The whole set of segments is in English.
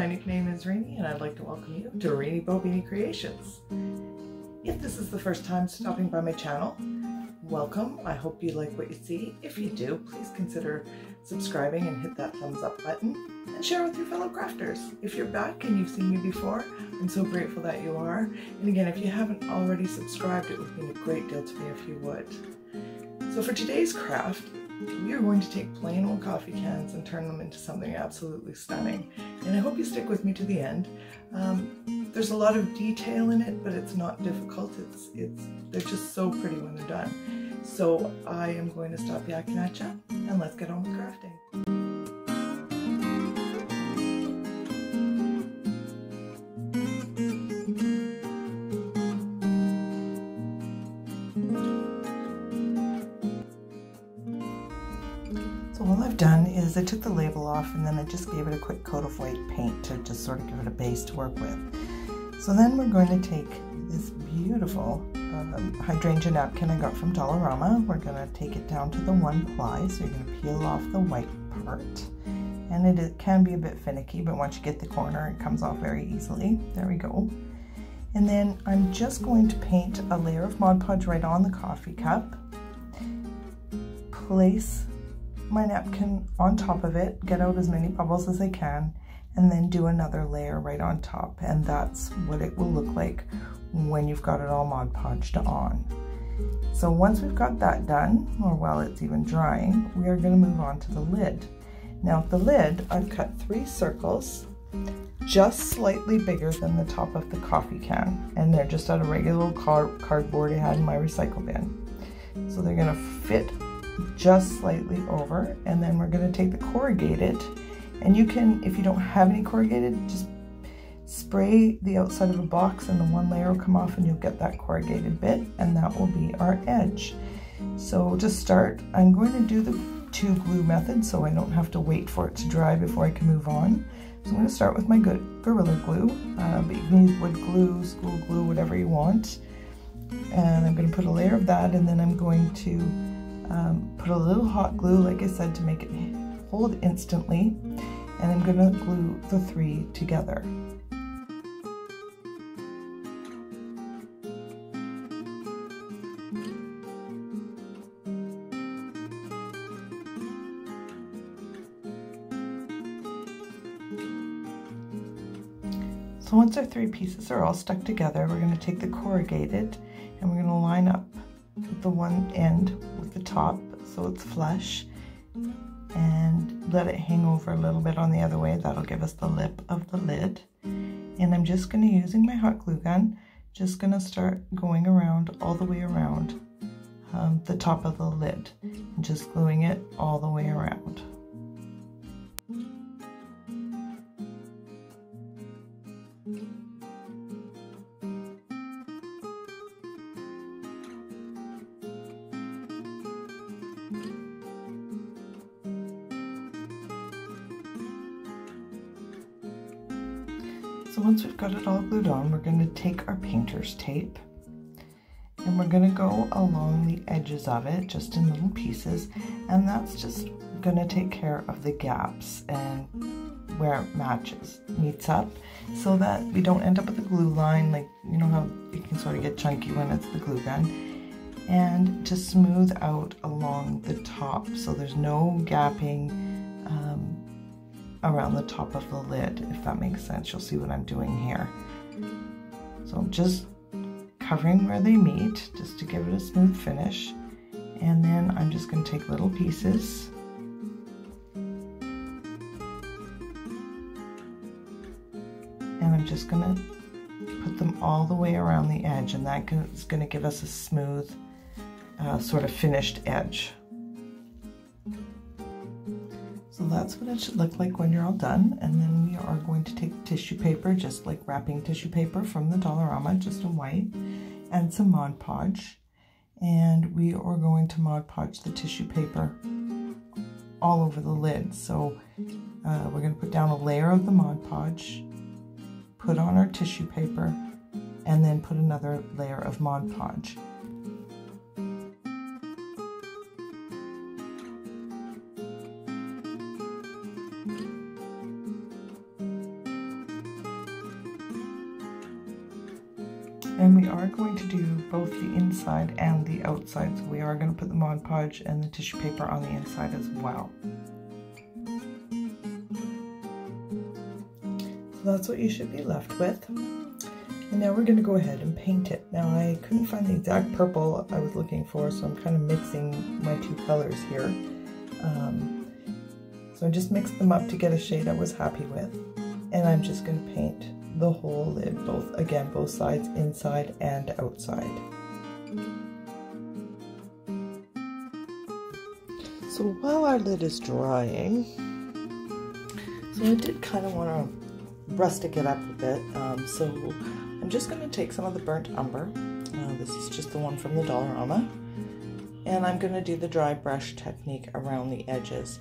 nickname is Rainy, and I'd like to welcome you to Rainy Beanie Creations. If this is the first time stopping by my channel, welcome. I hope you like what you see. If you do, please consider subscribing and hit that thumbs up button and share with your fellow crafters. If you're back and you've seen me before, I'm so grateful that you are. And again, if you haven't already subscribed, it would mean a great deal to me if you would. So for today's craft, we are going to take plain old coffee cans and turn them into something absolutely stunning. And I hope you stick with me to the end. There's a lot of detail in it, but it's not difficult. They're just so pretty when they're done. So I am going to stop yakking at you, and let's get on with crafting. So all I've done is I took the label off and then I just gave it a quick coat of white paint to just sort of give it a base to work with. So then we're going to take this beautiful hydrangea napkin I got from Dollarama. We're going to take it down to the 1 ply, so you're going to peel off the white part. And it can be a bit finicky, but once you get the corner, it comes off very easily. There we go. And then I'm just going to paint a layer of Mod Podge right on the coffee cup. Place my napkin on top of it, get out as many bubbles as I can, and then do another layer right on top, and that's what it will look like when you've got it all Mod Podged on. So once we've got that done, or while it's even drying, we are going to move on to the lid. Now the lid, I've cut 3 circles just slightly bigger than the top of the coffee can, and they're just out of regular cardboard I had in my recycle bin. So they're going to fit just slightly over, and then we're going to take the corrugated, and you can, if you don't have any corrugated, just spray the outside of a box and the one layer will come off and you'll get that corrugated bit, and that will be our edge. So to start, I'm going to do the 2 glue method so I don't have to wait for it to dry before I can move on. So I'm going to start with my good Gorilla Glue, but you can use wood glue, school glue, whatever you want. And I'm going to put a layer of that, and then I'm going to put a little hot glue, like I said, to make it hold instantly, and I'm going to glue the 3 together. So once our 3 pieces are all stuck together, we're going to take the corrugated and we're going to line up the one end with the top so it's flush, and let it hang over a little bit on the other way. That'll give us the lip of the lid. And I'm just going to, using my hot glue gun, just going to start going around all the way around the top of the lid, and just gluing it all the way around. So once we've got it all glued on, we're going to take our painter's tape and we're going to go along the edges of it just in little pieces, and that's just going to take care of the gaps and where it meets up, so that we don't end up with a glue line, like, you know how it can sort of get chunky when it's the glue gun, and to smooth out along the top so there's no gapping around the top of the lid, if that makes sense. You'll see what I'm doing here. So I'm just covering where they meet just to give it a smooth finish, and then I'm just going to take little pieces and I'm just going to put them all the way around the edge, and that is going to give us a smooth sort of finished edge. So that's what it should look like when you're all done. And then we are going to take tissue paper, just like wrapping tissue paper from the Dollarama, just in white, and some Mod Podge. And we are going to Mod Podge the tissue paper all over the lid. So we're going to put down a layer of the Mod Podge, put on our tissue paper, and then put another layer of Mod Podge. And we are going to do both the inside and the outside. So we are going to put the Mod Podge and the tissue paper on the inside as well. So that's what you should be left with. And now we're going to go ahead and paint it. Now I couldn't find the exact purple I was looking for, so I'm kind of mixing my two colors here. So I just mixed them up to get a shade I was happy with. And I'm just going to paint the whole lid, both sides, inside and outside. So while our lid is drying, so I did kind of want to rustic it up a bit, so I'm just going to take some of the burnt umber. This is just the one from the Dollarama, and I'm going to do the dry brush technique around the edges.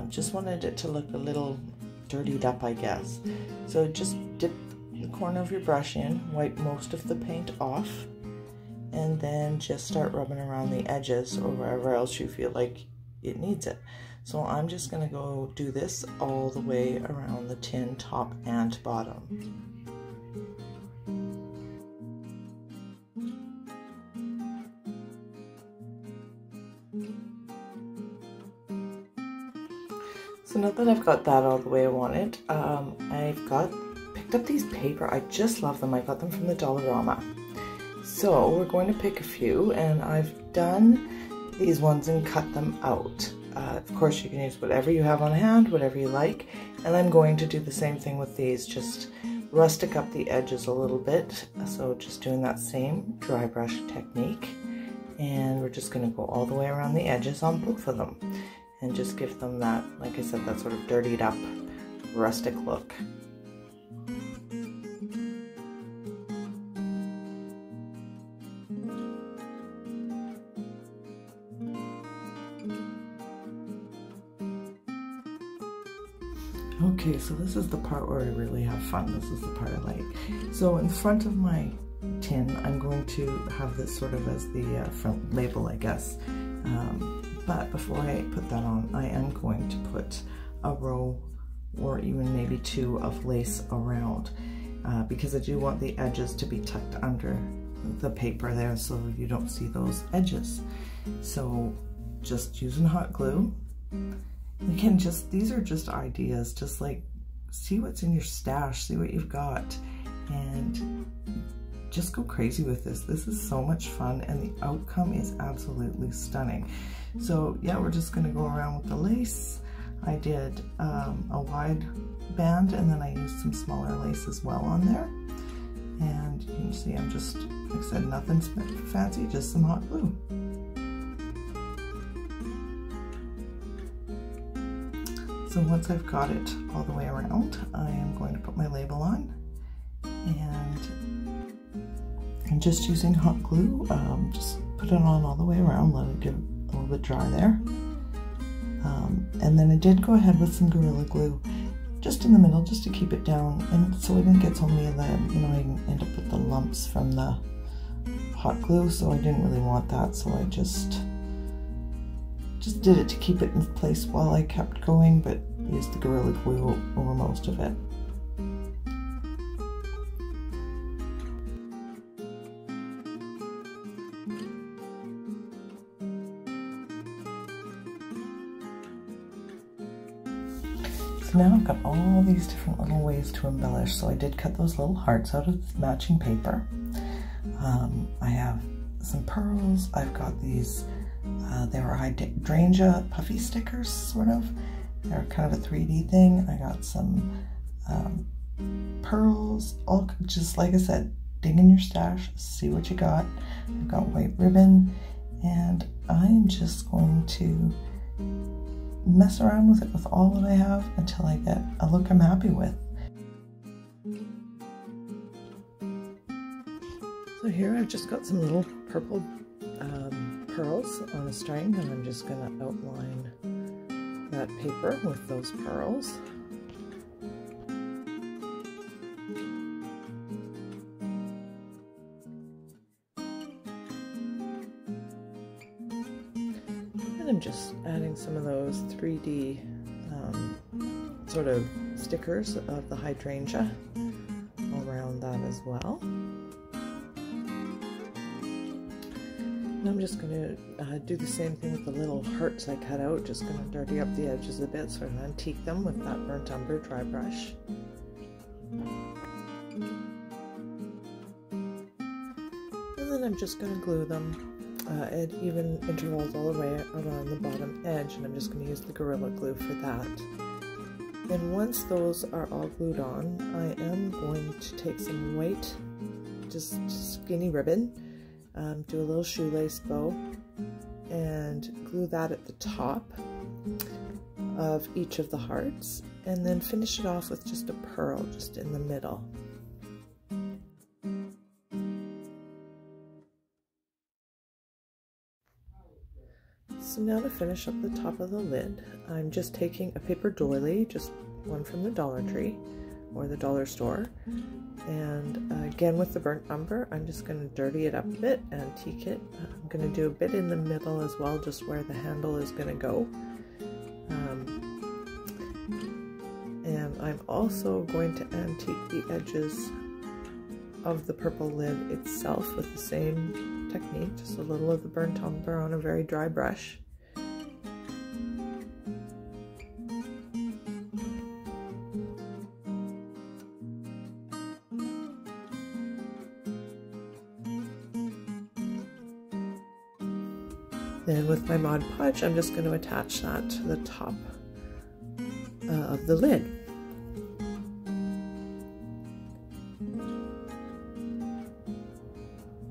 Just wanted it to look a little dirtied up, I guess. So just dip the corner of your brush in, wipe most of the paint off, and then just start rubbing around the edges or wherever else you feel like it needs it. So I'm just going to go do this all the way around the tin, top and bottom. So now that I've got that all the way I want it, I've picked up these paper. I just love them. I got them from the Dollarama. So we're going to pick a few, and I've done these ones and cut them out. Of course you can use whatever you have on hand, whatever you like, and I'm going to do the same thing with these, just rustic up the edges a little bit. So just doing that same dry brush technique, and we're just going to go all the way around the edges on both of them and just give them that, like I said, that sort of dirtied up rustic look. Okay, so this is the part where I really have fun. This is the part I like. So in front of my tin, I'm going to have this sort of as the front label, I guess. But before I put that on, I am going to put a row or even maybe two of lace around because I do want the edges to be tucked under the paper there so you don't see those edges. So just using hot glue. You can these are just ideas, just like see what's in your stash, see what you've got, and just go crazy with this. This is so much fun and the outcome is absolutely stunning. So yeah, we're just gonna go around with the lace. I did a wide band and then I used some smaller lace as well on there. And you can see I'm just, like I said, nothing fancy, just some hot glue. So once I've got it all the way around, I am going to put my label on, and I'm just using hot glue. Just put it on all the way around, let it get a little bit dry there. And then I did go ahead with some Gorilla Glue just in the middle, just to keep it down, and so I didn't get so many of the, I didn't end up with the lumps from the hot glue, so I didn't really want that, so I just did it to keep it in place while I kept going, but used the Gorilla Glue over most of it. So now I've got all these different little ways to embellish. So I did cut those little hearts out of matching paper. I have some pearls. I've got these they were hydrangea puffy stickers, sort of. They're kind of a 3D thing. I got some pearls, all just like I said, dig in your stash, see what you got. I've got white ribbon, and I'm just going to mess around with it with all that I have until I get a look I'm happy with. So here I've just got some little purple pearls on a string, and I'm just going to outline that paper with those pearls. And I'm just adding some of those 3D sort of stickers of the hydrangea around that as well. And I'm just going to do the same thing with the little hearts I cut out. Just going to dirty up the edges a bit so I can antique them with that burnt umber dry brush. And then I'm just going to glue them at even intervals all the way around the bottom edge, and I'm just going to use the Gorilla Glue for that. And once those are all glued on, I am going to take some white, just skinny ribbon, do a little shoelace bow, and glue that at the top of each of the hearts, and then finish it off with just a pearl just in the middle. So now to finish up the top of the lid, I'm just taking a paper doily, just one from the Dollar Tree or the Dollar Store, and again with the burnt umber, I'm just going to dirty it up a bit, antique it. I'm going to do a bit in the middle as well, just where the handle is going to go. And I'm also going to antique the edges of the purple lid itself with the same technique, just a little of the burnt umber on a very dry brush. Then with my Mod Podge, I'm just going to attach that to the top of the lid.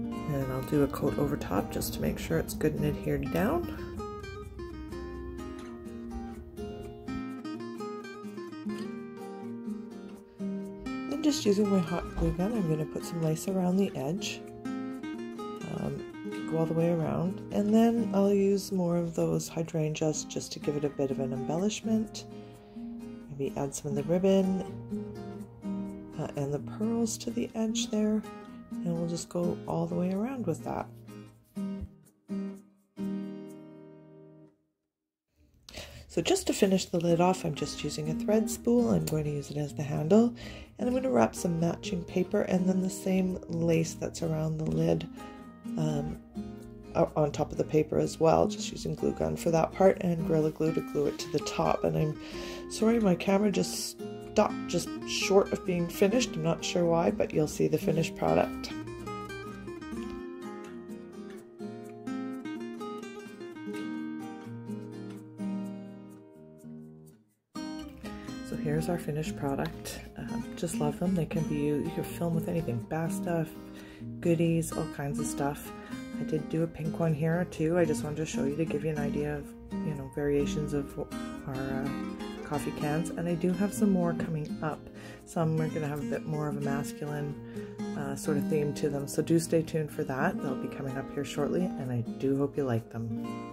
And I'll do a coat over top just to make sure it's good and adhered down. Then just using my hot glue gun, I'm going to put some lace around the edge. Go all the way around, and then I'll use more of those hydrangeas just to give it a bit of an embellishment. Maybe add some of the ribbon and the pearls to the edge there, and we'll just go all the way around with that. So just to finish the lid off, I'm just using a thread spool. I'm going to use it as the handle, and I'm going to wrap some matching paper and then the same lace that's around the lid on top of the paper as well, just using glue gun for that part and Gorilla Glue to glue it to the top. And I'm sorry my camera just stopped just short of being finished. I'm not sure why, but you'll see the finished product. So here's our finished product. Just love them. They can be used, you can film with anything, bath stuff, goodies, all kinds of stuff. I did do a pink one here too. I just wanted to show you to give you an idea of, you know, variations of our coffee cans. And I do have some more coming up. Some are going to have a bit more of a masculine sort of theme to them. So do stay tuned for that. They'll be coming up here shortly, and I do hope you like them.